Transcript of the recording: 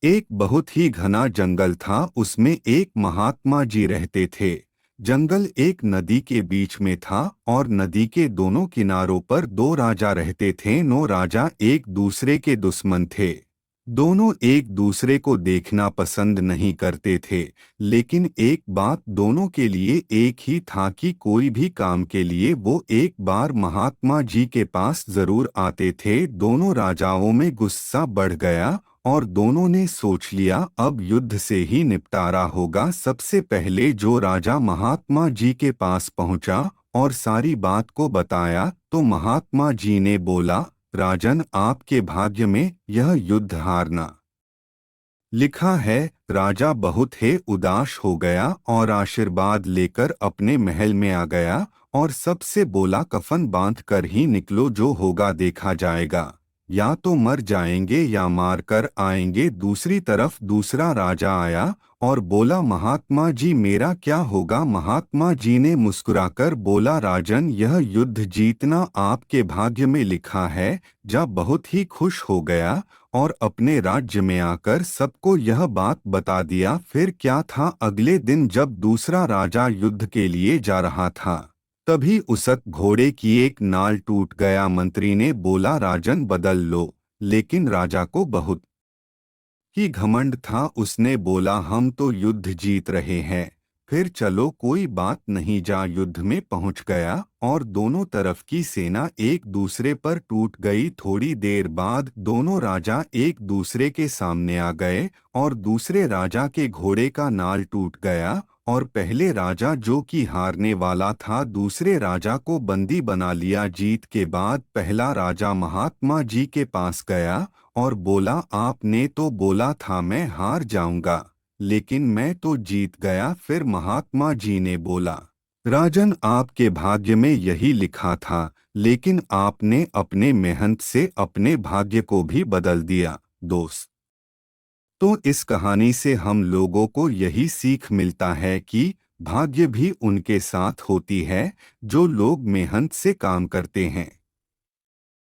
एक बहुत ही घना जंगल था। उसमें एक महात्मा जी रहते थे। जंगल एक नदी के बीच में था और नदी के दोनों किनारों पर दो राजा रहते थे। नो राजा एक दूसरे के दुश्मन थे। दोनों एक दूसरे को देखना पसंद नहीं करते थे। लेकिन एक बात दोनों के लिए एक ही था कि कोई भी काम के लिए वो एक बार महात्मा जी के पास जरूर आते थे। दोनों राजाओं में गुस्सा बढ़ गया और दोनों ने सोच लिया अब युद्ध से ही निपटारा होगा। सबसे पहले जो राजा महात्मा जी के पास पहुंचा और सारी बात को बताया तो महात्मा जी ने बोला, राजन, आपके भाग्य में यह युद्ध हारना लिखा है। राजा बहुत ही उदास हो गया और आशीर्वाद लेकर अपने महल में आ गया और सबसे बोला, कफन बांध कर ही निकलो, जो होगा देखा जाएगा। या तो मर जाएंगे या मार कर आएंगे। दूसरी तरफ दूसरा राजा आया और बोला, महात्मा जी मेरा क्या होगा। महात्मा जी ने मुस्कुराकर बोला, राजन, यह युद्ध जीतना आपके भाग्य में लिखा है। जब बहुत ही खुश हो गया और अपने राज्य में आकर सबको यह बात बता दिया। फिर क्या था, अगले दिन जब दूसरा राजा युद्ध के लिए जा रहा था तभी उसक घोड़े की एक नाल टूट गया। मंत्री ने बोला, राजन बदल लो। लेकिन राजा को बहुत ही घमंड था। उसने बोला, हम तो युद्ध जीत रहे हैं, फिर चलो कोई बात नहीं। जा युद्ध में पहुंच गया और दोनों तरफ की सेना एक दूसरे पर टूट गई। थोड़ी देर बाद दोनों राजा एक दूसरे के सामने आ गए और दूसरे राजा के घोड़े का नाल टूट गया और पहले राजा जो कि हारने वाला था दूसरे राजा को बंदी बना लिया। जीत के बाद पहला राजा महात्मा जी के पास गया और बोला, आपने तो बोला था मैं हार जाऊंगा, लेकिन मैं तो जीत गया। फिर महात्मा जी ने बोला, राजन, आपके भाग्य में यही लिखा था, लेकिन आपने अपने मेहनत से अपने भाग्य को भी बदल दिया। दोस्त, तो इस कहानी से हम लोगों को यही सीख मिलता है कि भाग्य भी उनके साथ होती है जो लोग मेहनत से काम करते हैं।